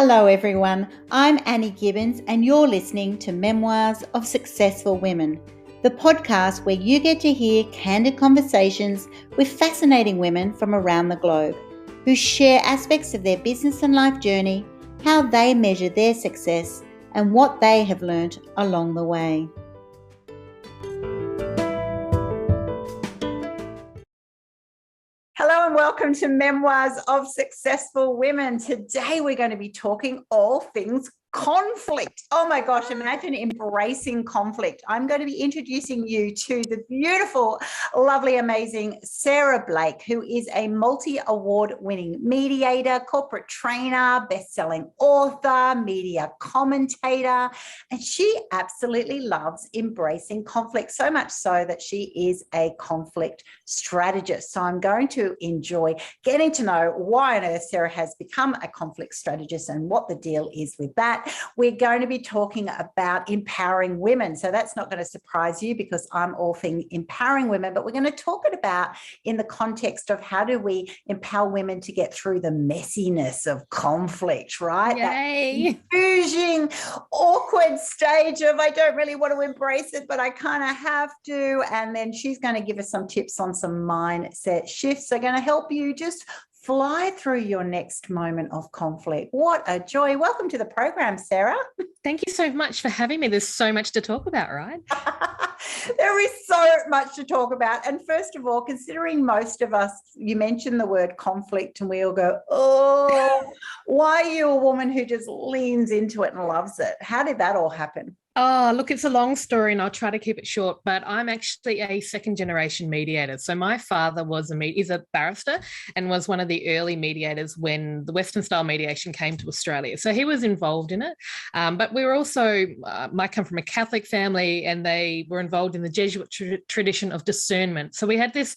Hello everyone, I'm Annie Gibbins and you're listening to Memoirs of Successful Women, the podcast where you get to hear candid conversations with fascinating women from around the globe who share aspects of their business and life journey, how they measure their success and what they have learnt along the way. Hello and welcome to Memoirs of Successful Women. Today we're going to be talking all things conflict. Oh my gosh, imagine embracing conflict. I'm going to be introducing you to the beautiful, lovely, amazing Sarah Blake, who is a multi-award winning mediator, corporate trainer, best-selling author, media commentator, and she absolutely loves embracing conflict, so much so that she is a conflict strategist. So I'm going to enjoy getting to know why on earth Sarah has become a conflict strategist and what the deal is with that. We're going to be talking about empowering women. So that's not going to surprise you because I'm all thing empowering women, but we're going to talk it about in the context of how do we empower women to get through the messiness of conflict, right? Yay. That confusing, awkward stage of I don't really want to embrace it, but I kind of have to. And then she's going to give us some tips on some mindset shifts. They're going to help you just fly through your next moment of conflict. What a joy. Welcome to the program, Sarah. Thank you so much for having me. There's so much to talk about, right? There is so much to talk about. And first of all, considering most of us, you mentioned the word conflict and we all go, oh, why are you a woman who just leans into it and loves it? How did that all happen? Oh, look, it's a long story and I'll try to keep it short, but I'm actually a second generation mediator. So my father was he's a barrister and was one of the early mediators when the Western style mediation came to Australia. So he was involved in it. But we were also, I come from a Catholic family and they were involved in the Jesuit tradition of discernment. So we had this,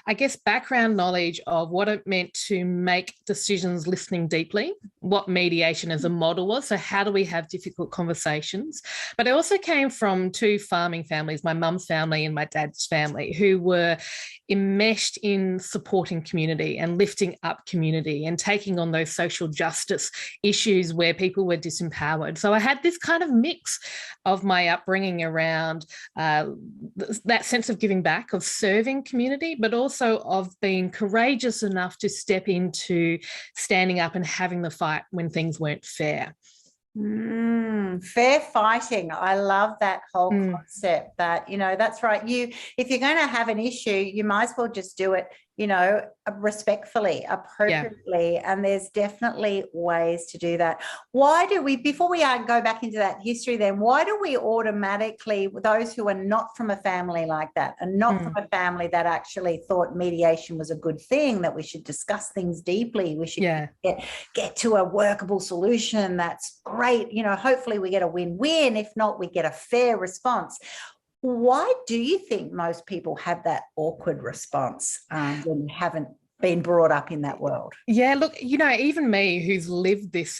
I guess, background knowledge of what it meant to make decisions listening deeply, what mediation as a model was. So how do we have difficult conversations? But I also came from two farming families, my mum's family and my dad's family, who were enmeshed in supporting community and lifting up community and taking on those social justice issues where people were disempowered. So I had this kind of mix of my upbringing around that sense of giving back, of serving community, but also of being courageous enough to step into standing up and having the fight when things weren't fair. Fair fighting. I love that whole concept that, that's right. If you're going to have an issue, you might as well just do it, respectfully, appropriately. Yeah. And there's definitely ways to do that. Why do we, before we go back into that history then, why do we automatically, those who are not from a family like that and not from a family that actually thought mediation was a good thing, that we should discuss things deeply, we should get to a workable solution that's great, hopefully we get a win-win, if not we get a fair response. Why do you think most people have that awkward response when you haven't been brought up in that world? Yeah, look, even me who's lived this,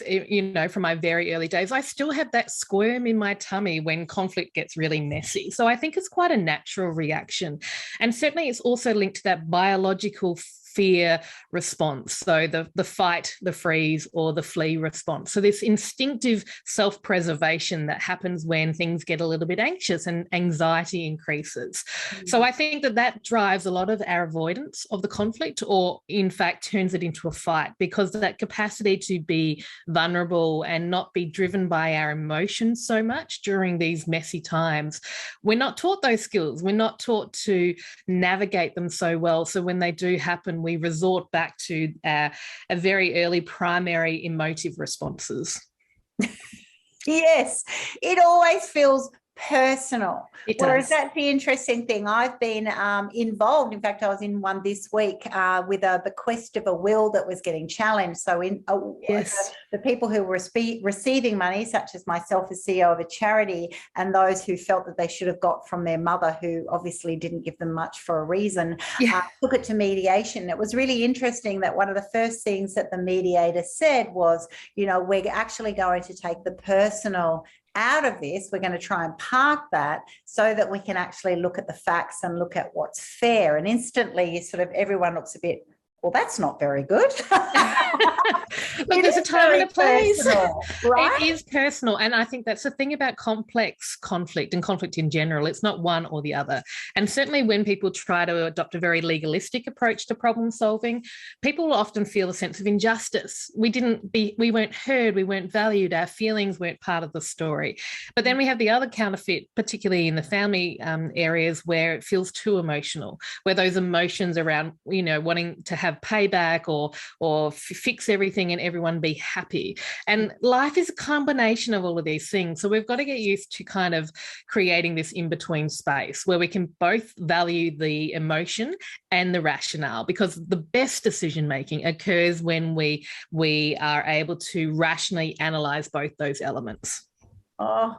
from my very early days, I still have that squirm in my tummy when conflict gets really messy. So I think it's quite a natural reaction. And certainly it's also linked to that biological fear response. So the fight, the freeze, or the flee response. So this instinctive self-preservation that happens when things get a little bit anxious and anxiety increases. So I think that drives a lot of our avoidance of the conflict, or in fact turns it into a fight, because that capacity to be vulnerable and not be driven by our emotions so much during these messy times. We're not taught those skills. We're not taught to navigate them so well. So when they do happen, we resort back to a very early primary emotive responses. Yes, it always feels personal. Whereas that's the interesting thing. I've been involved. In fact, I was in one this week with a bequest of a will that was getting challenged. So the people who were receiving money, such as myself as CEO of a charity, and those who felt that they should have got from their mother, who obviously didn't give them much for a reason, took it to mediation. It was really interesting that one of the first things that the mediator said was, we're actually going to take the personal out of this. We're going to try and park that so that we can actually look at the facts and look at what's fair. And instantly everyone looks a bit well, that's not very good. Look, there's a time and a place. Personal, right? It is personal. And I think that's the thing about complex conflict and conflict in general. It's not one or the other. And certainly when people try to adopt a very legalistic approach to problem solving, people will often feel a sense of injustice. We weren't heard, we weren't valued, our feelings weren't part of the story. But then we have the other counterfeit, particularly in the family areas where it feels too emotional, where those emotions around, wanting to have payback or fix everything and everyone be happy. And life is a combination of all of these things. So we've got to get used to kind of creating this in-between space where we can both value the emotion and the rationale, because the best decision making occurs when we are able to rationally analyze both those elements. Oh,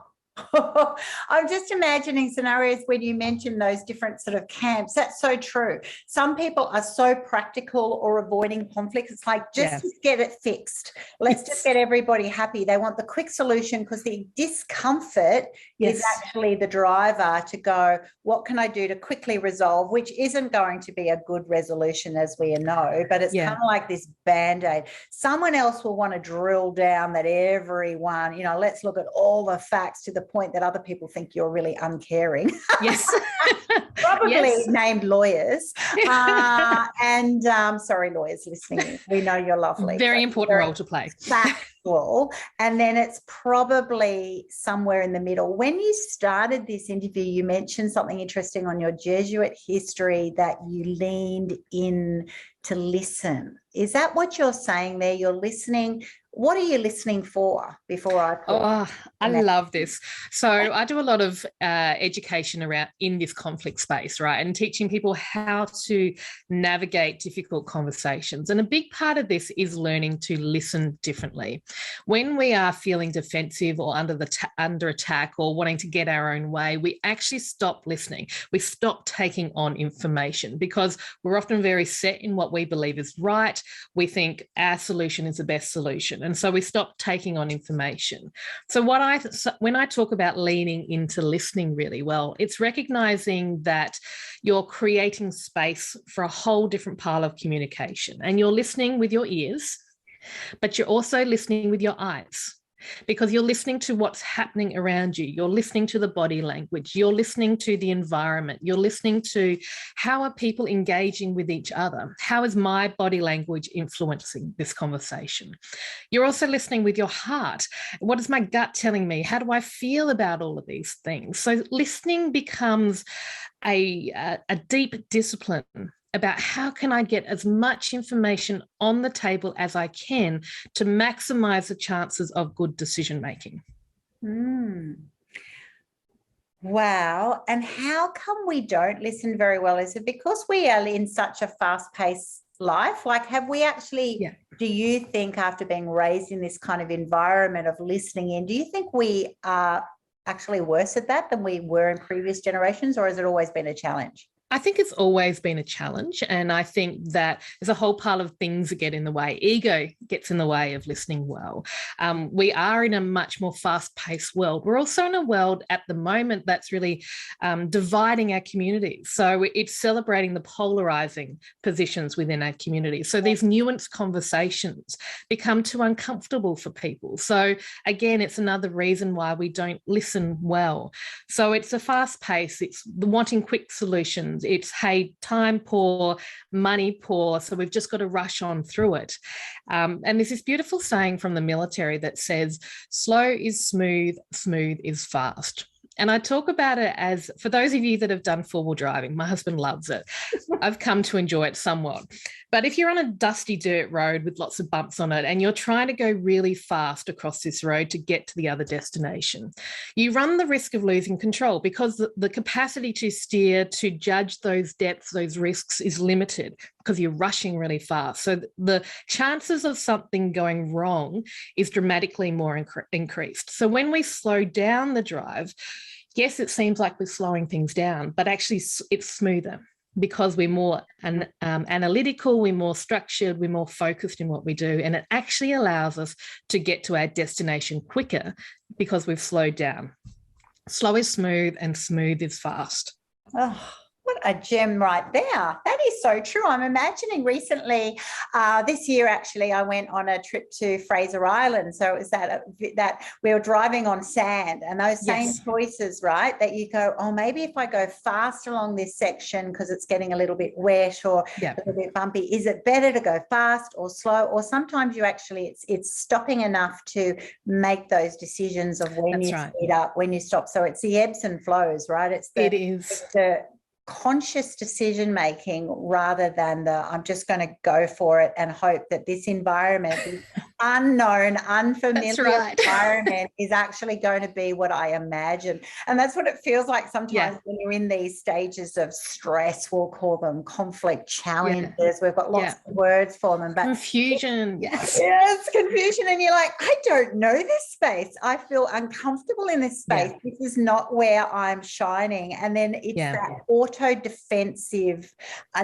I'm just imagining scenarios when you mention those different sort of camps. That's so true. Some people are so practical or avoiding conflict. It's like, just get it fixed. Let's just get everybody happy. They want the quick solution because the discomfort is actually the driver to go, what can I do to quickly resolve, which isn't going to be a good resolution, as we know, but it's kind of like this Band-Aid. Someone else will want to drill down that everyone, let's look at all the facts to the point that other people think you're really uncaring. Yes. Probably named lawyers. Sorry, lawyers listening. We know you're lovely. Very important role to play. Factual. And then it's probably somewhere in the middle. When you started this interview, you mentioned something interesting on your Jesuit history, that you leaned in to listen. Is that what you're saying there? You're listening. What are you listening for before I I love this. So I do a lot of education around in this conflict space, right? And teaching people how to navigate difficult conversations. And a big part of this is learning to listen differently. When we are feeling defensive or under attack or wanting to get our own way, we actually stop listening. We stop taking on information because we're often very set in what we believe is right. We think our solution is the best solution. And so we stop taking on information. So when I talk about leaning into listening really well, it's recognizing that you're creating space for a whole different pile of communication, and you're listening with your ears, but you're also listening with your eyes. Because you're listening to what's happening around you. You're listening to the body language. You're listening to the environment. You're listening to how are people engaging with each other? How is my body language influencing this conversation? You're also listening with your heart. What is my gut telling me? How do I feel about all of these things? So listening becomes a deep discipline about how can I get as much information on the table as I can to maximize the chances of good decision making. Wow. And how come we don't listen very well? Is it because we are in such a fast-paced life? Like, have we actually, do you think, after being raised in this kind of environment of listening in, do you think we are actually worse at that than we were in previous generations, or has it always been a challenge? I think it's always been a challenge. And I think that there's a whole pile of things that get in the way. Ego gets in the way of listening well. We are in a much more fast-paced world. We're also in a world at the moment that's really dividing our communities. So it's celebrating the polarizing positions within our community. So these nuanced conversations become too uncomfortable for people. So again, it's another reason why we don't listen well. So it's a fast pace. It's the wanting quick solutions. It's, hey, time poor, money poor, so we've just got to rush on through it. And there's this beautiful saying from the military that says, slow is smooth, smooth is fast. And I talk about it as, for those of you that have done four-wheel driving, my husband loves it. I've come to enjoy it somewhat. But if you're on a dusty dirt road with lots of bumps on it and you're trying to go really fast across this road to get to the other destination, you run the risk of losing control because the capacity to steer, to judge those depths, those risks is limited because you're rushing really fast. So the chances of something going wrong is dramatically more increased. So when we slow down the drive, yes, it seems like we're slowing things down, but actually it's smoother because we're more analytical, we're more structured, we're more focused in what we do. And it actually allows us to get to our destination quicker because we've slowed down. Slow is smooth and smooth is fast. Oh, what a gem right there. That is so true. I'm imagining recently, this year actually, I went on a trip to Fraser Island. So it was that we were driving on sand, and those same choices, right? That you go, oh, maybe if I go fast along this section because it's getting a little bit wet or a little bit bumpy, is it better to go fast or slow? Or sometimes you actually, it's stopping enough to make those decisions of when you speed up, when you stop. So it's the ebbs and flows, right? It's the conscious decision making rather than the I'm just going to go for it and hope that this environment, this unknown, unfamiliar environment is actually going to be what I imagine. And that's what it feels like sometimes when you're in these stages of stress. We'll call them conflict challenges. We've got lots of words for them, but confusion. Yes, confusion. And you're like, I don't know this space. I feel uncomfortable in this space. This is not where I'm shining. And then it's that auto-defensive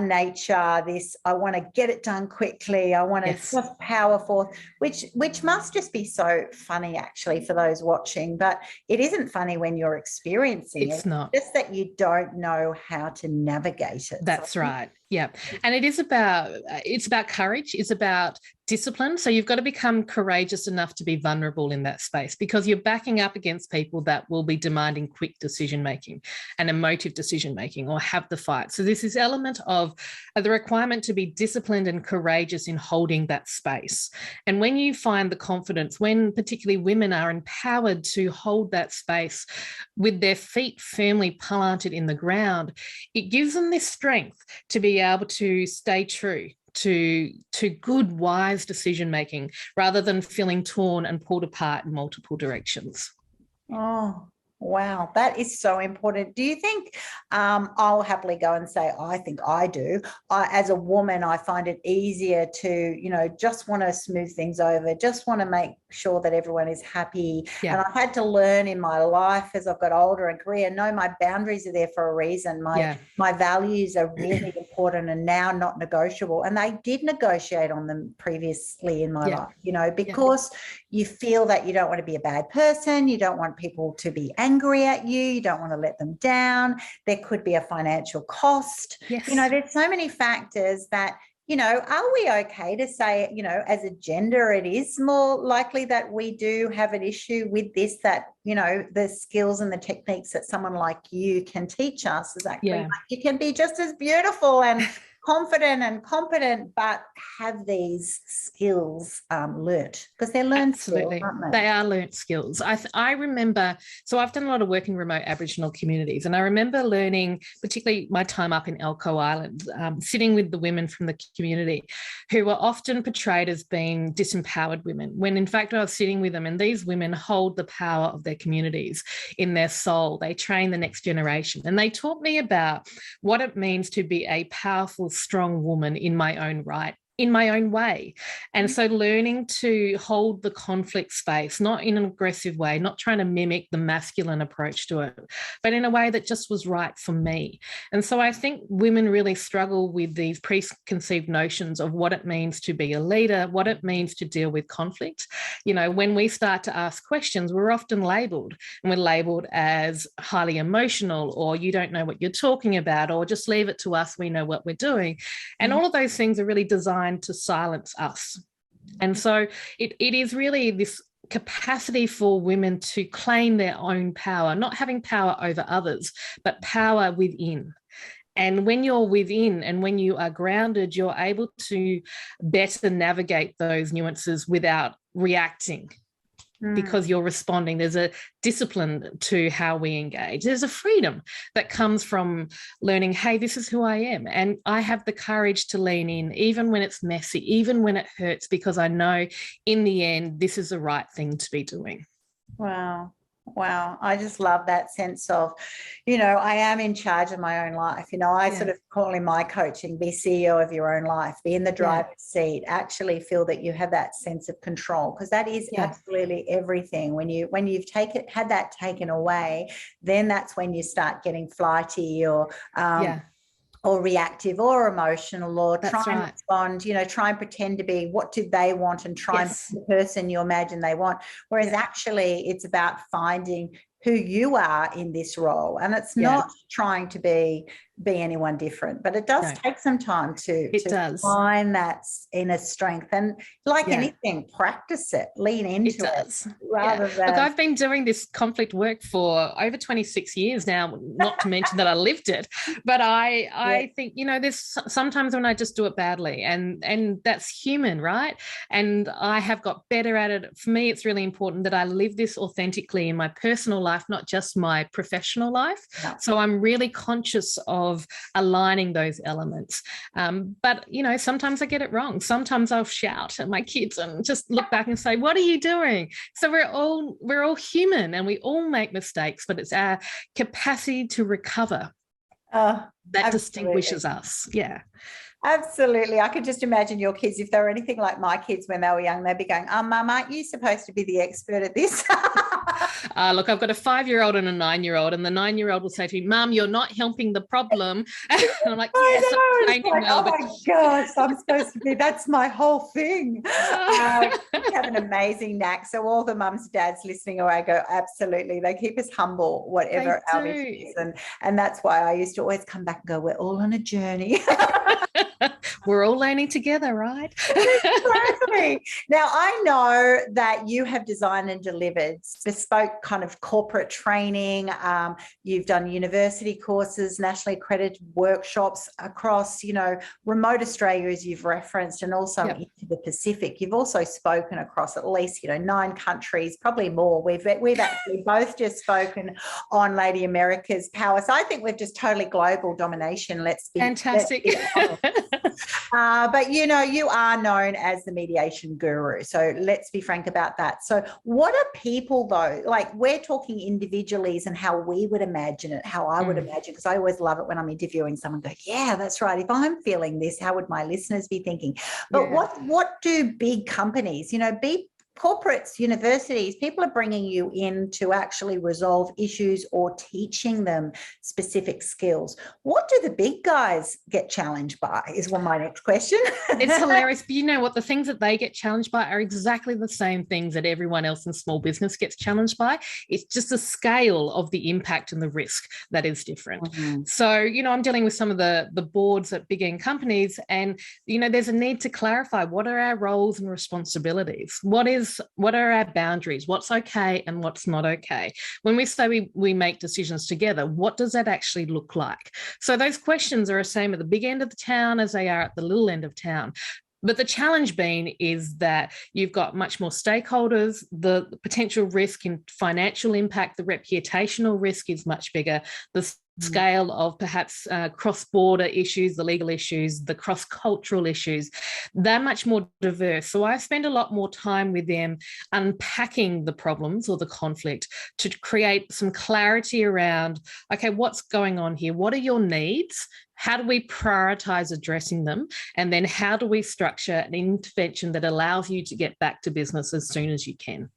nature, this I want to get it done quickly, I want to just power forth, which must just be so funny actually for those watching, but it isn't funny when you're experiencing it. It's not. Just that you don't know how to navigate it. That's right. Yeah. And it's about courage. It's about discipline. So you've got to become courageous enough to be vulnerable in that space, because you're backing up against people that will be demanding quick decision-making and emotive decision-making or have the fight. So this is element of the requirement to be disciplined and courageous in holding that space. And when you find the confidence, when particularly women are empowered to hold that space with their feet firmly planted in the ground, it gives them this strength to be able to stay true to good, wise decision making rather than feeling torn and pulled apart in multiple directions. Oh, wow, that is so important. Do you think, I'll happily go and say, I think I do. As a woman, I find it easier to, just want to smooth things over, just want to make sure that everyone is happy. And I've had to learn in my life as I've got older and career, no, my boundaries are there for a reason. My values are really important and now not negotiable. And I did negotiate on them previously in my life, because you feel that you don't want to be a bad person. You don't want people to be angry at you. You don't want to let them down. There could be a financial cost. There's so many factors that, are we okay to say, as a gender, it is more likely that we do have an issue with this, that, the skills and the techniques that someone like you can teach us is actually, you can be just as beautiful and confident and competent, but have these skills learnt, because they're learned skills, aren't they? They are learnt skills. I remember, so I've done a lot of work in remote Aboriginal communities, and I remember learning, particularly my time up in Elcho Island, sitting with the women from the community who were often portrayed as being disempowered women, when in fact I was sitting with them, and these women hold the power of their communities in their soul. They train the next generation, and they taught me about what it means to be a powerful, strong woman in my own right, in my own way. And so learning to hold the conflict space, not in an aggressive way, not trying to mimic the masculine approach to it, but in a way that just was right for me. And so I think women really struggle with these preconceived notions of what it means to be a leader, what it means to deal with conflict. When we start to ask questions, we're often labelled, and we're labelled as highly emotional, or you don't know what you're talking about, or just leave it to us, we know what we're doing. And all of those things are really designed to silence us. And so it is really this capacity for women to claim their own power, not having power over others, but power within. And when you're within and when you are grounded, you're able to better navigate those nuances without reacting. Because you're responding. There's a discipline to how we engage. There's a freedom that comes from learning, hey, this is who I am. And I have the courage to lean in, even when it's messy, even when it hurts, because I know in the end, this is the right thing to be doing. Wow. Wow. I just love that sense of, I am in charge of my own life. I sort of call in my coaching, be CEO of your own life, be in the driver's seat, actually feel that you have that sense of control, because that is absolutely everything. When you've had that taken away, then that's when you start getting flighty or reactive or emotional, or try and respond, try and pretend to be what do they want and try and be the person you imagine they want. Whereas actually it's about finding who you are in this role. And it's not trying to be be anyone different, but it does take some time to find that inner strength, and like anything, practice it, lean into it rather than. Look, I've been doing this conflict work for over 26 years now, not to mention that I lived it, but I think, you know, there's sometimes when I just do it badly, and that's human, right? And I have got better at it. For me, it's really important that I live this authentically in my personal life, not just my professional life. So I'm really conscious of aligning those elements. But, you know, sometimes I get it wrong. Sometimes I'll shout at my kids and just look back and say, what are you doing? So we're all human and we all make mistakes, but it's our capacity to recover that distinguishes us. Yeah. Absolutely. I could just imagine your kids, if they were anything like my kids when they were young, they'd be going, Mum, aren't you supposed to be the expert at this? Look, I've got a 5-year-old and a 9-year-old, and the 9-year-old will say to me, Mum, you're not helping the problem. And I'm like, yes, I'm like, well, oh my gosh, I'm supposed to be, that's my whole thing. You have an amazing knack. So all the mums and dads listening away go, absolutely. They keep us humble, whatever our mission is. And that's why I used to always come back and go, we're all on a journey. We're all learning together, right? Exactly. Now, I know that you have designed and delivered bespoke kind of corporate training. You've done university courses, nationally accredited workshops across, you know, remote Australia, as you've referenced, and also into the Pacific. You've also spoken across at least, you know, 9 countries, probably more. We've actually both just spoken on Lady America's Power. So I think we've just totally global domination. Let's be fantastic. But, you know, you are known as the mediation guru. So let's be frank about that. So what are people, though? Like, we're talking individually and how we would imagine it, how I would imagine, because I always love it when I'm interviewing someone, go, yeah, that's right. If I'm feeling this, how would my listeners be thinking? But what do big companies, you know, corporates, universities, people are bringing you in to actually resolve issues or teaching them specific skills. What do the big guys get challenged by is my next question. It's hilarious. But you know what? The things that they get challenged by are exactly the same things that everyone else in small business gets challenged by. It's just the scale of the impact and the risk that is different. So, you know, I'm dealing with some of the boards at big end companies, and, you know, there's a need to clarify what are our roles and responsibilities? What are our boundaries? What's okay and what's not okay? When we say we make decisions together, what does that actually look like? So those questions are the same at the big end of the town as they are at the little end of town. But the challenge being is that you've got much more stakeholders, the potential risk in financial impact, the reputational risk is much bigger, the scale of perhaps cross-border issues, the legal issues, the cross-cultural issues, they're much more diverse. So I spend a lot more time with them unpacking the problems or the conflict to create some clarity around, okay, what's going on here? What are your needs? How do we prioritize addressing them? And then how do we structure an intervention that allows you to get back to business as soon as you can?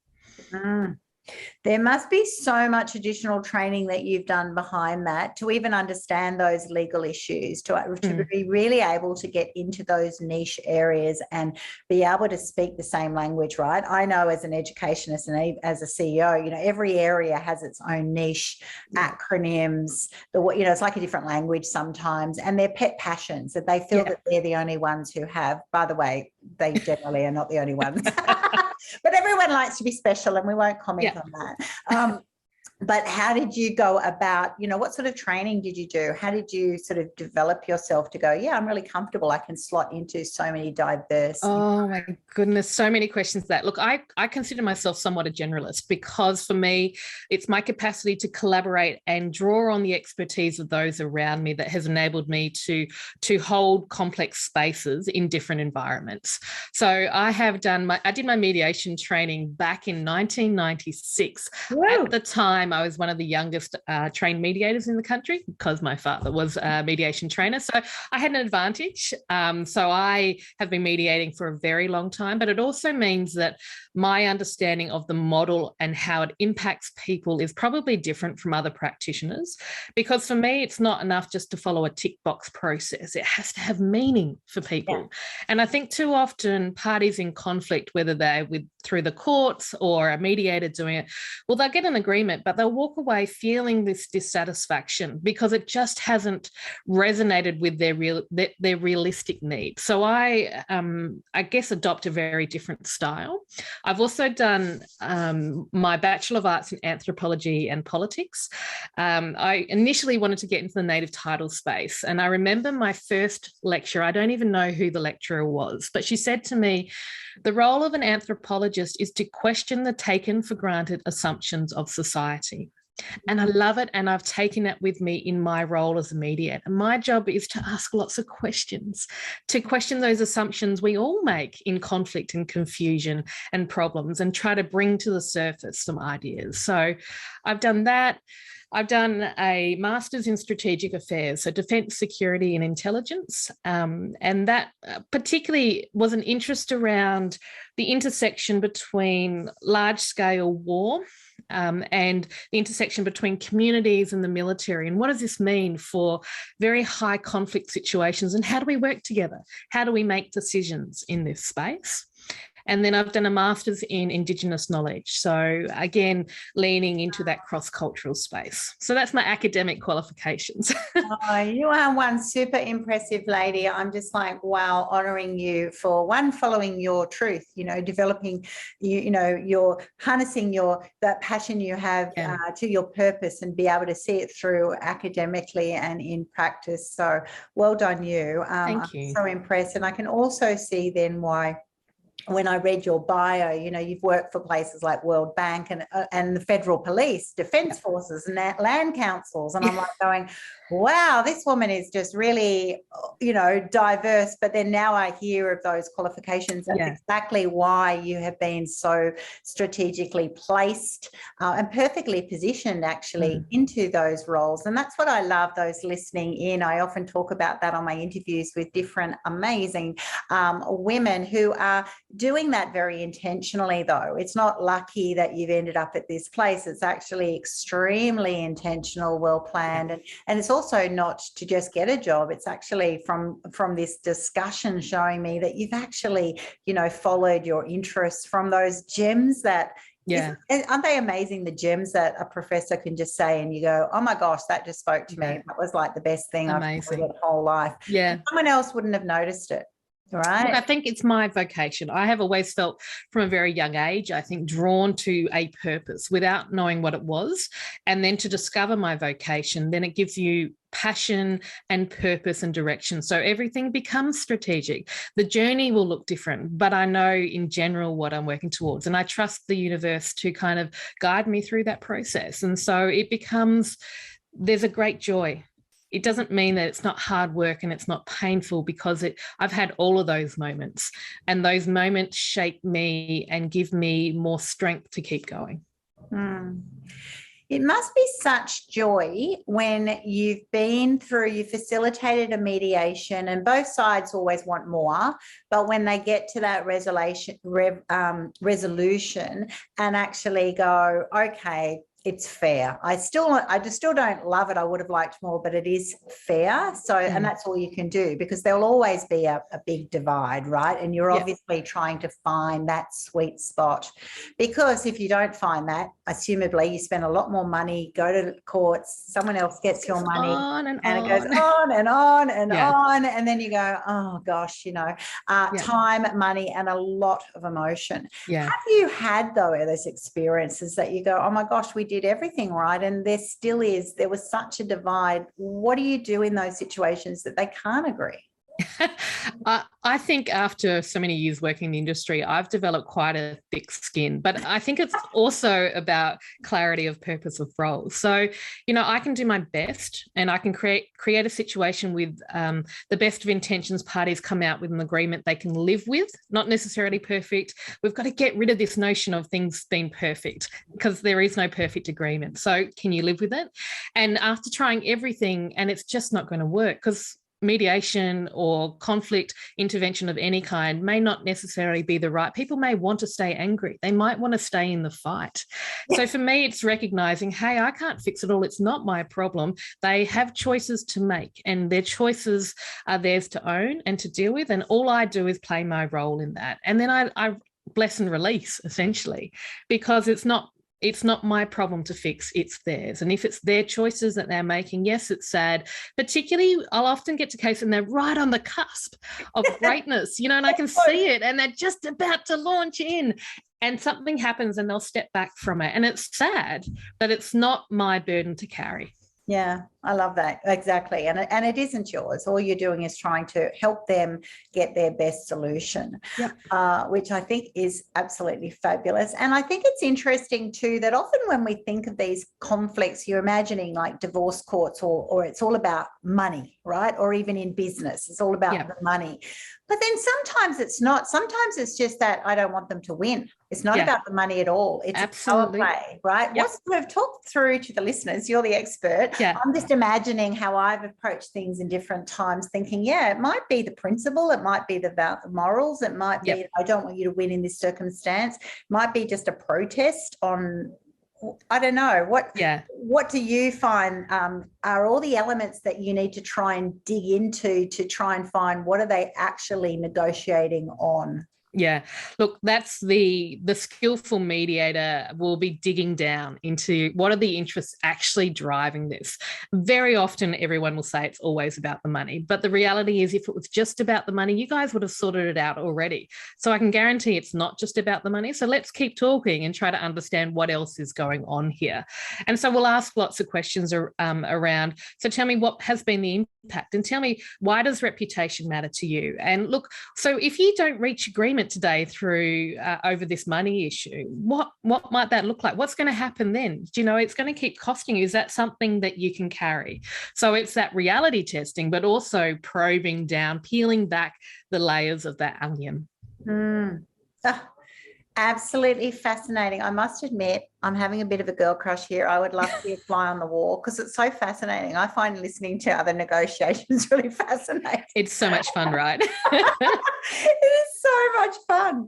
There must be so much additional training that you've done behind that to even understand those legal issues, to be really able to get into those niche areas and be able to speak the same language, right? I know as an educationist and as a CEO, you know, every area has its own niche acronyms, you know, it's like a different language sometimes, and their pet passions that they feel that they're the only ones who have. By the way, they generally are not the only ones. But everyone likes to be special, and we won't comment on that. But how did you go about, you know, what sort of training did you do? How did you sort of develop yourself to go, yeah, I'm really comfortable. I can slot into so many diverse. Oh my goodness, so many questions that. Look, I consider myself somewhat a generalist because for me, it's my capacity to collaborate and draw on the expertise of those around me that has enabled me to hold complex spaces in different environments. So I did my mediation training back in 1996. Whoa. At the time, I was one of the youngest trained mediators in the country because my father was a mediation trainer. So I had an advantage. So I have been mediating for a very long time, but it also means that my understanding of the model and how it impacts people is probably different from other practitioners, because for me, it's not enough just to follow a tick box process. It has to have meaning for people. And I think too often parties in conflict, whether they're with through the courts or a mediator doing it, well, they'll get an agreement, but they'll walk away feeling this dissatisfaction because it just hasn't resonated with their realistic needs. So I guess adopt a very different style. I've also done my Bachelor of Arts in Anthropology and Politics. I initially wanted to get into the native title space, and I remember my first lecture, I don't even know who the lecturer was, but she said to me, the role of an anthropologist is to question the taken for granted assumptions of society. And I love it. And I've taken it with me in my role as a mediator. My job is to ask lots of questions, to question those assumptions we all make in conflict and confusion and problems, and try to bring to the surface some ideas. So I've done that. I've done a master's in strategic affairs, so defence, security and intelligence. And that particularly was an interest around the intersection between large-scale war and the intersection between communities and the military. And what does this mean for very high conflict situations? And how do we work together? How do we make decisions in this space? And then I've done a master's in Indigenous knowledge. So again, leaning into that cross-cultural space. So that's my academic qualifications. Oh, you are one super impressive lady. I'm just like, wow, honouring you for one, following your truth, developing, you're harnessing that passion you have to your purpose and be able to see it through academically and in practice. So well done you. Thank you. I'm so impressed. And I can also see then why, when I read your bio, you've worked for places like World Bank and the Federal Police, Defence Forces and land councils. And I'm like going, wow, this woman is just really, diverse. But then now I hear of those qualifications. That's exactly why you have been so strategically placed and perfectly positioned actually into those roles. And that's what I love, those listening in. I often talk about that on my interviews with different amazing women who are doing that very intentionally, though. It's not lucky that you've ended up at this place. It's actually extremely intentional, well planned. And it's also not to just get a job. It's actually from this discussion showing me that you've actually, followed your interests from those gems that aren't they amazing, the gems that a professor can just say and you go, oh my gosh, that just spoke to me. That was like the best thing I've heard my whole life. Someone else wouldn't have noticed it. Right. Look, I think it's my vocation. I have always felt from a very young age, I think, drawn to a purpose without knowing what it was. And then to discover my vocation, then it gives you passion and purpose and direction. So everything becomes strategic. The journey will look different, but I know in general what I'm working towards. And I trust the universe to kind of guide me through that process. And so it becomes, there's a great joy. It doesn't mean that it's not hard work and it's not painful, because I've had all of those moments, and those moments shape me and give me more strength to keep going. It must be such joy when you've facilitated a mediation, and both sides always want more, but when they get to that resolution and actually go, okay, it's fair. I just still don't love it. I would have liked more, but it is fair. So, and that's all you can do, because there'll always be a big divide, right? And you're obviously trying to find that sweet spot, because if you don't find that, assumably you spend a lot more money, go to courts, someone else gets your money, and it goes on and on and on. And then you go, oh gosh, time, money, and a lot of emotion. Have you had those experiences that you go, oh my gosh, we did everything right, and there was such a divide? What do you do in those situations that they can't agree? I think after so many years working in the industry, I've developed quite a thick skin, but I think it's also about clarity of purpose of role. So, I can do my best, and I can create a situation with the best of intentions parties come out with an agreement they can live with, not necessarily perfect. We've got to get rid of this notion of things being perfect, because there is no perfect agreement. So can you live with it? And after trying everything, and it's just not going to work, because mediation or conflict intervention of any kind may not necessarily be the right. People may want to stay angry. They might want to stay in the fight. So for me, it's recognizing, hey, I can't fix it all. It's not my problem. They have choices to make, and their choices are theirs to own and to deal with. And all I do is play my role in that. And then I bless and release, essentially, because it's not my problem to fix, it's theirs. And if it's their choices that they're making, yes, it's sad. Particularly, I'll often get to case and they're right on the cusp of greatness, and I can see it, and they're just about to launch in, and something happens and they'll step back from it. And it's sad, but it's not my burden to carry. Yeah, I love that. Exactly. And it isn't yours. All you're doing is trying to help them get their best solution, which I think is absolutely fabulous. And I think it's interesting too that often when we think of these conflicts, you're imagining like divorce courts or it's all about money, right? Or even in business, it's all about the money. But then sometimes it's not. Sometimes it's just that I don't want them to win. It's not about the money at all. It's absolutely a power play, right? Yep. We've talked through to the listeners. You're the expert. Yeah. I'm just imagining how I've approached things in different times, thinking, it might be the principle, it might be about the morals, it might be I don't want you to win in this circumstance. It might be just a protest on. I don't know. What do you find are all the elements that you need to try and dig into to try and find what are they actually negotiating on? Yeah, look, that's the skillful mediator will be digging down into what are the interests actually driving this. Very often everyone will say it's always about the money, but the reality is if it was just about the money, you guys would have sorted it out already. So I can guarantee it's not just about the money. So let's keep talking and try to understand what else is going on here. And so we'll ask lots of questions around, so tell me what has been the impact, and tell me why does reputation matter to you? And look, so if you don't reach agreement today through over this money issue, what might that look like? What's going to happen then? It's going to keep costing you. Is that something that you can carry? So it's that reality testing, but also probing down, peeling back the layers of that onion. Absolutely fascinating. I must admit, I'm having a bit of a girl crush here. I would love to be a fly on the wall because it's so fascinating. I find listening to other negotiations really fascinating. It's so much fun, right? It is so much fun,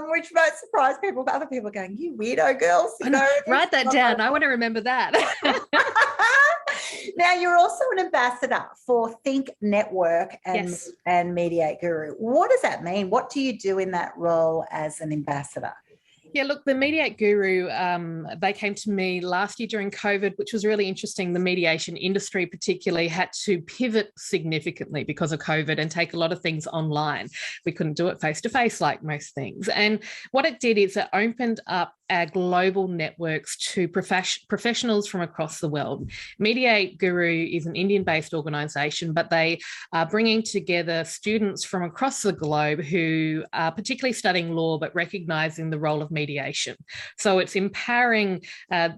which might surprise people. But other people are going, you weirdo girls. Write that down. I want to remember that. Now, you're also an ambassador for Think Network and Mediate Guru. What does that mean? What do you do in that role as an ambassador? Yeah, look, the Mediate Guru, they came to me last year during COVID, which was really interesting. The mediation industry particularly had to pivot significantly because of COVID and take a lot of things online. We couldn't do it face-to-face like most things. And what it did is it opened up our global networks to professionals from across the world. Mediate Guru is an Indian-based organisation, but they are bringing together students from across the globe who are particularly studying law, but recognising the role of mediation. So it's empowering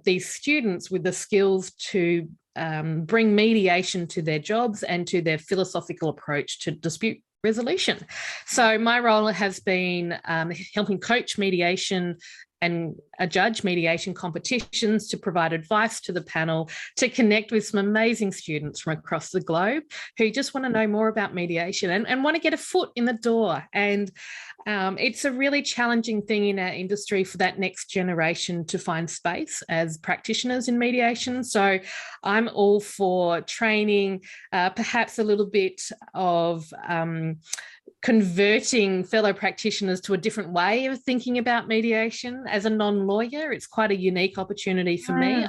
these students with the skills to bring mediation to their jobs and to their philosophical approach to dispute resolution. So my role has been helping coach mediation and judge mediation competitions, to provide advice to the panel, to connect with some amazing students from across the globe who just want to know more about mediation and want to get a foot in the door. And it's a really challenging thing in our industry for that next generation to find space as practitioners in mediation. So I'm all for training, perhaps a little bit of converting fellow practitioners to a different way of thinking about mediation. As a non-lawyer, it's quite a unique opportunity for me.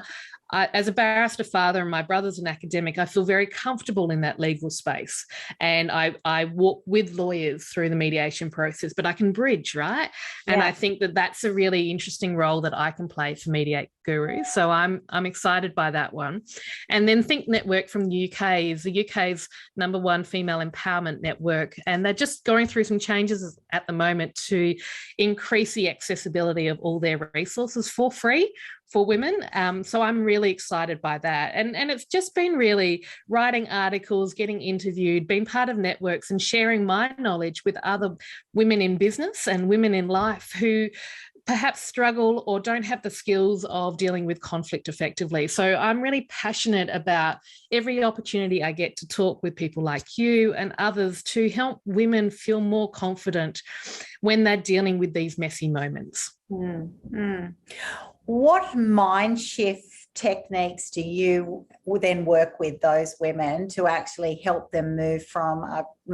As a barrister father and my brother's an academic, I feel very comfortable in that legal space. And I walk with lawyers through the mediation process, but I can bridge, right? Yeah. And I think that that's a really interesting role that I can play for Mediate Guru. So I'm excited by that one. And then Think Network from the UK is the UK's #1 female empowerment network. And they're just going through some changes at the moment to increase the accessibility of all their resources for free for women. So I'm really excited by that. And it's just been really writing articles, getting interviewed, being part of networks and sharing my knowledge with other women in business and women in life who perhaps struggle or don't have the skills of dealing with conflict effectively. So I'm really passionate about every opportunity I get to talk with people like you and others to help women feel more confident when they're dealing with these messy moments. What mind shift techniques do you then work with those women to actually help them move from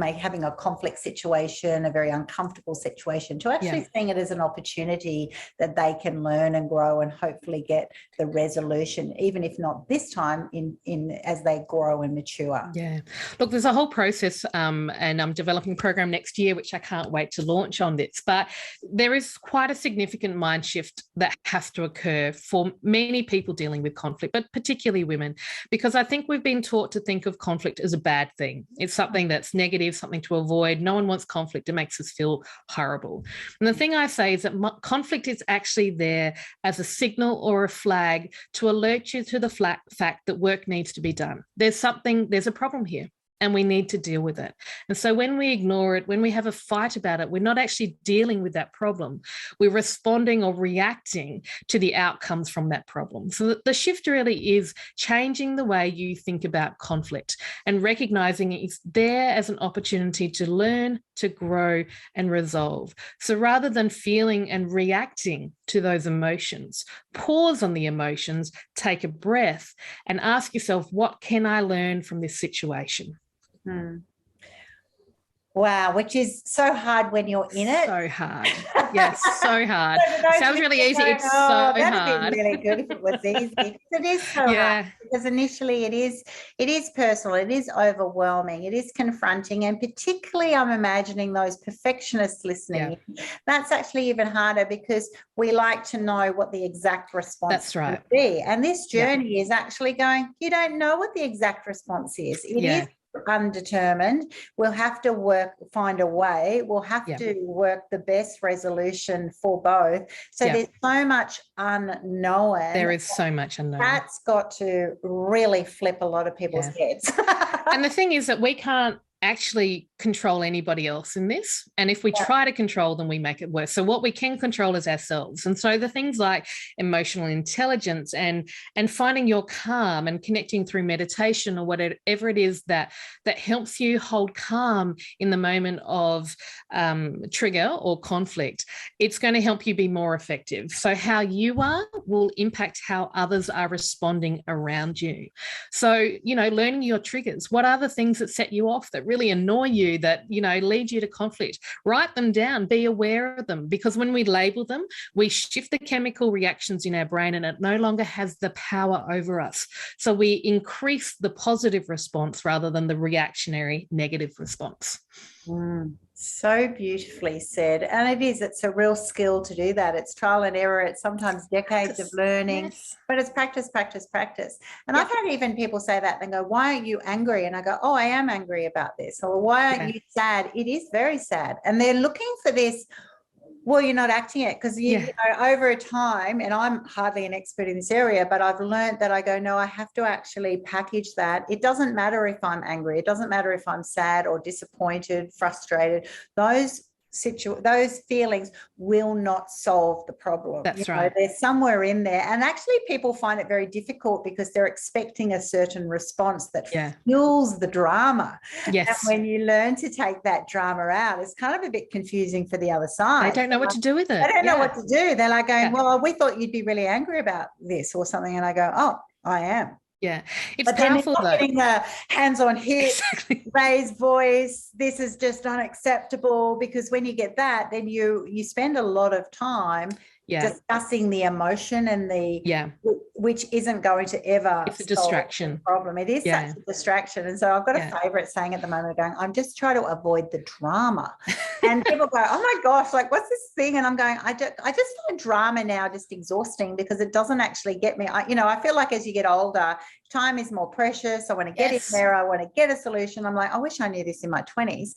having a conflict situation, a very uncomfortable situation, to actually seeing it as an opportunity that they can learn and grow and hopefully get the resolution, even if not this time, in as they grow and mature. Yeah. Look, there's a whole process, and I'm developing a program next year, which I can't wait to launch on this, but there is quite a significant mind shift that has to occur for many people dealing with conflict, but particularly women, because I think we've been taught to think of conflict as a bad thing. It's something that's negative, something to avoid. No one wants conflict. It makes us feel horrible. And the thing I say is that conflict is actually there as a signal or a flag to alert you to the fact that work needs to be done. There's a problem here, and we need to deal with it. And so when we ignore it, when we have a fight about it, we're not actually dealing with that problem. We're responding or reacting to the outcomes from that problem. So the shift really is changing the way you think about conflict and recognizing it's there as an opportunity to learn, to grow, and resolve. So rather than feeling and reacting to those emotions, pause on the emotions, take a breath, and ask yourself, what can I learn from this situation? Wow, which is so hard when you're in it. So hard. Yes, so hard. Sounds really easy. It's so hard. That'd be really good if it was easy. It is so hard because initially it is personal, it is overwhelming, it is confronting, and particularly I'm imagining those perfectionists listening. That's actually even harder because we like to know what the exact response would be. And this journey is actually going, you don't know what the exact response is. It is undetermined. We'll have to find a way. We'll have to work the best resolution for both. So there's so much unknown. There is so much unknown. That's got to really flip a lot of people's heads. And the thing is that we can't actually control anybody else in this. And if we try to control them, we make it worse. So what we can control is ourselves. And so the things like emotional intelligence and finding your calm and connecting through meditation or whatever it is that helps you hold calm in the moment of trigger or conflict, it's going to help you be more effective. So how you are will impact how others are responding around you. So, learning your triggers. What are the things that set you off, that really annoy you, that lead you to conflict? Write them down, be aware of them, because when we label them, we shift the chemical reactions in our brain and it no longer has the power over us. So we increase the positive response rather than the reactionary negative response. So beautifully said. And it's a real skill to do that. It's trial and error. It's sometimes decades of learning, but it's practice, practice, practice. And I've had even people say that and go, why aren't you angry? And I go, oh, I am angry about this. Or why aren't you sad? It is very sad. And they're looking for this. Well, you're not acting it because over a time, and I'm hardly an expert in this area, but I've learned that I go, no, I have to actually package that. It doesn't matter if I'm angry. It doesn't matter if I'm sad or disappointed, frustrated. Those feelings will not solve the problem. That's right. They're somewhere in there. And actually people find it very difficult because they're expecting a certain response that fuels the drama. Yes. And when you learn to take that drama out, it's kind of a bit confusing for the other side. They don't know what to do with it. They don't know what to do. They're like going, well, we thought you'd be really angry about this or something. And I go, oh, I am. Yeah, it's but powerful then though. Getting the hands on hips, raised voice. This is just unacceptable, because when you get that, then you spend a lot of time discussing the emotion and which isn't going to ever. It's a distraction. The problem. It is such a distraction, and so I've got a favourite saying at the moment, going, I'm just trying to avoid the drama, and people go, oh my gosh, like what's this thing? And I'm going, I just find drama now just exhausting because it doesn't actually get me. I feel like as you get older, time is more precious. I want to get in there. I want to get a solution. I'm like, I wish I knew this in my 20s.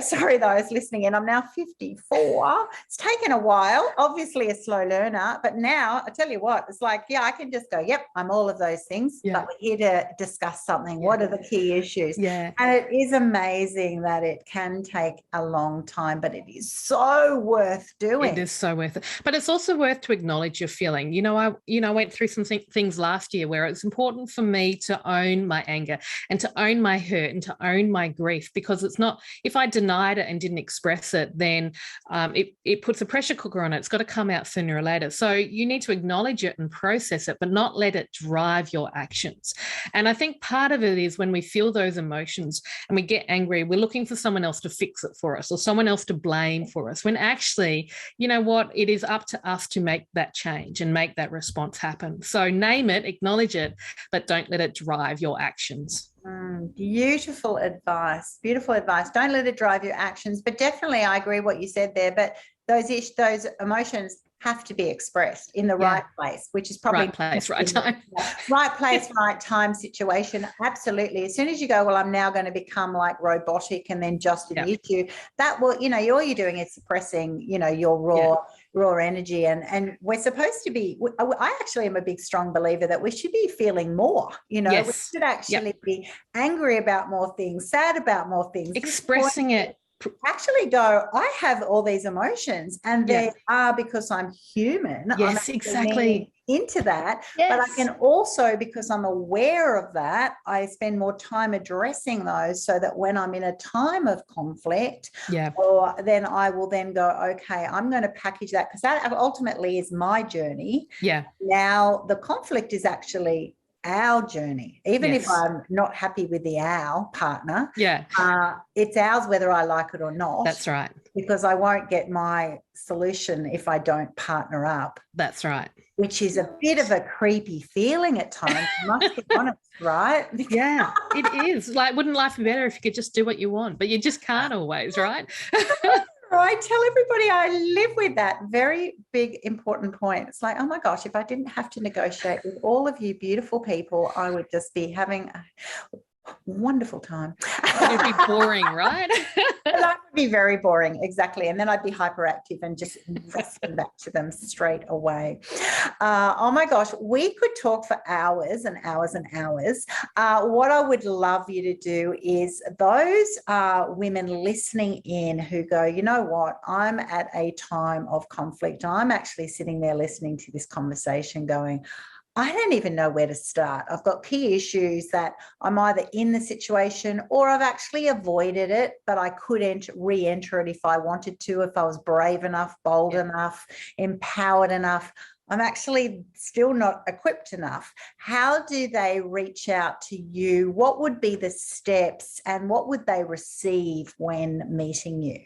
Sorry those listening in. I'm now 54. It's taken a while, obviously a slow learner, but now I tell you what, it's like, I can just go, yep, I'm all of those things, but we're here to discuss something. What are the key issues? And it is amazing that it can take a long time, but it is so worth doing. It is so worth it. But it's also worth to acknowledge your feeling. I went through some things last year where it's important for me to own my anger and to own my hurt and to own my grief, because it's not, if I denied it and didn't express it, then it puts a pressure cooker on it. It's got to come out sooner or later. So you need to acknowledge it and process it, but not let it drive your actions. And I think part of it is when we feel those emotions and we get angry, we're looking for someone else to fix it for us or someone else to blame for us, when actually, you know what, it is up to us to make that change and make that response happen. So name it, acknowledge it, but don't let it drive your actions. Beautiful advice. Beautiful advice. Don't let it drive your actions. But definitely, I agree what you said there. But those emotions have to be expressed in the right place, which is probably right place, right time. Right place, right time situation. Absolutely. As soon as you go, well, I'm now going to become like robotic and then just an issue, that will, you know, all you're doing is suppressing, you know, your raw energy. And we're supposed to be, I actually am a big, strong believer that we should be feeling more, you know, we should actually be angry about more things, sad about more things. Expressing it. Actually go, I have all these emotions and they are because I'm human. Yes, I'm exactly. into that. But I can also, because I'm aware of that, I spend more time addressing those so that when I'm in a time of conflict, or then I will then go, okay, I'm going to package that, because that ultimately is my journey. Now the conflict is actually our journey, even if I'm not happy with our partner, it's ours whether I like it or not. That's right. Because I won't get my solution if I don't partner up. That's right. Which is a bit of a creepy feeling at times, I must be honest, right? Yeah, it is. Like, wouldn't life be better if you could just do what you want? But you just can't always, right? I tell everybody I live with that very big, important point. It's like, oh my gosh, if I didn't have to negotiate with all of you beautiful people, I would just be having a wonderful time. It'd be boring, right? That would be very boring, exactly. And then I'd be hyperactive and just investing back to them straight away. Oh my gosh, we could talk for hours and hours and hours. What I would love you to do is those women listening in who go, you know what, I'm at a time of conflict. I'm actually sitting there listening to this conversation going, I don't even know where to start. I've got key issues that I'm either in the situation or I've actually avoided it, but I could re-enter it if I wanted to, if I was brave enough, bold enough, empowered enough. I'm actually still not equipped enough. How do they reach out to you? What would be the steps and what would they receive when meeting you?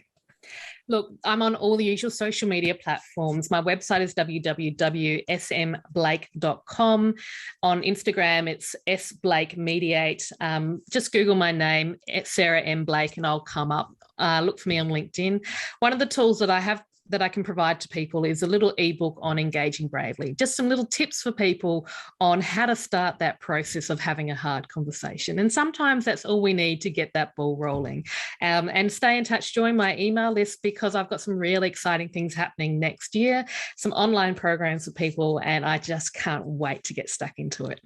Look, I'm on all the usual social media platforms. My website is www.smblake.com. On Instagram, it's sblakemediate. Just Google my name, Sarah M. Blake, and I'll come up. Look for me on LinkedIn. One of the tools that I have that I can provide to people is a little ebook on engaging bravely. Just some little tips for people on how to start that process of having a hard conversation. And sometimes that's all we need to get that ball rolling. And stay in touch, join my email list, because I've got some really exciting things happening next year, some online programs for people, and I just can't wait to get stuck into it.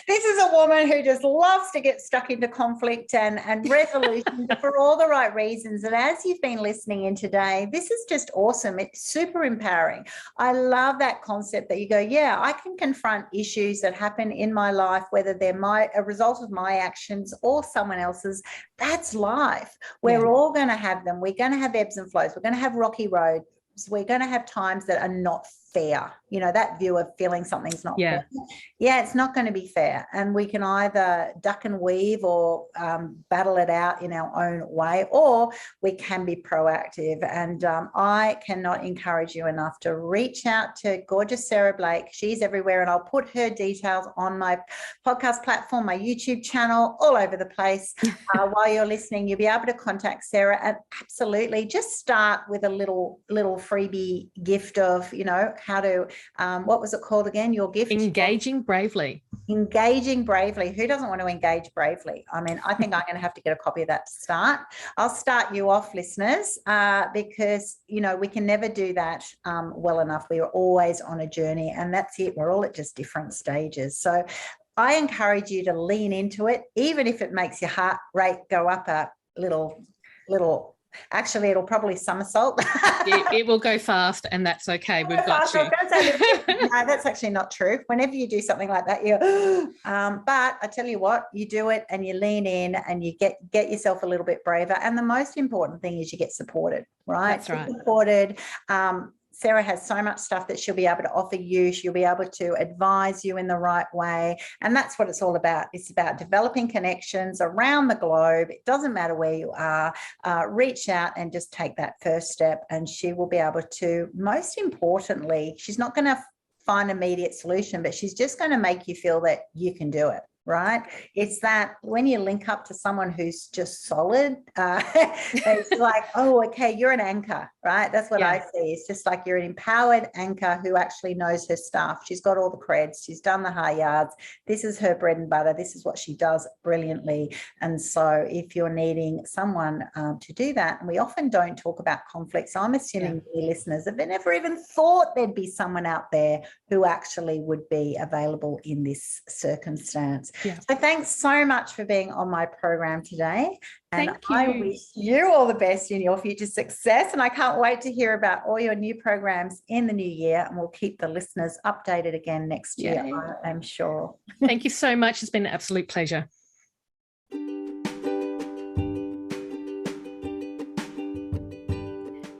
This is a woman who just loves to get stuck into conflict and resolution for all the right reasons. And as you've been listening in today, this is just awesome. It's super empowering. I love that concept that you go, yeah, I can confront issues that happen in my life, whether they're a result of my actions or someone else's. That's life. We're all going to have them. We're going to have ebbs and flows. We're going to have rocky roads. We're going to have times that are not fair. You know, that view of feeling something's not fair. Yeah, it's not going to be fair. And we can either duck and weave or battle it out in our own way, or we can be proactive. And I cannot encourage you enough to reach out to gorgeous Sarah Blake. She's everywhere. And I'll put her details on my podcast platform, my YouTube channel, all over the place. While you're listening, you'll be able to contact Sarah, and absolutely just start with a little freebie gift of, you know, how to, what was it called again? Your gift? Engaging bravely. Engaging bravely. Who doesn't want to engage bravely? I mean, I think I'm going to have to get a copy of that to start. I'll start you off, listeners, because, you know, we can never do that well enough. We are always on a journey, and that's it. We're all at just different stages. So I encourage you to lean into it, even if it makes your heart rate go up a little Actually, it'll probably somersault. It will go fast, and that's okay. We've got you. No, that's actually not true. Whenever you do something like that, but I tell you what, you do it and you lean in and you get yourself a little bit braver. And the most important thing is you get supported, right? That's right. Supported. Sarah has so much stuff that she'll be able to offer you. She'll be able to advise you in the right way. And that's what it's all about. It's about developing connections around the globe. It doesn't matter where you are. Reach out and just take that first step. And she will be able to, most importantly, she's not going to find an immediate solution, but she's just going to make you feel that you can do it. Right? It's that when you link up to someone who's just solid, it's like, oh, okay, you're an anchor, right? That's what I see. It's just like you're an empowered anchor who actually knows her stuff. She's got all the creds. She's done the high yards. This is her bread and butter. This is what she does brilliantly. And so if you're needing someone to do that, and we often don't talk about conflict, so I'm assuming your listeners have never even thought there'd be someone out there who actually would be available in this circumstance. Yeah. So thanks so much for being on my program today. And Thank you. I wish you all the best in your future success. And I can't wait to hear about all your new programs in the new year. And we'll keep the listeners updated again next year, I'm sure. Thank you so much. It's been an absolute pleasure.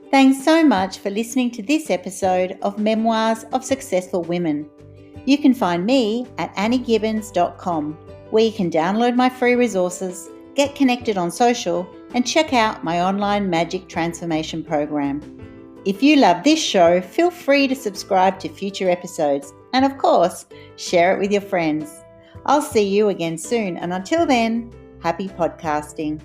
Thanks so much for listening to this episode of Memoirs of Successful Women. You can find me at anniegibbins.com, where you can download my free resources, get connected on social, and check out my online magic transformation program. If you love this show, feel free to subscribe to future episodes and, of course, share it with your friends. I'll see you again soon, and until then, happy podcasting.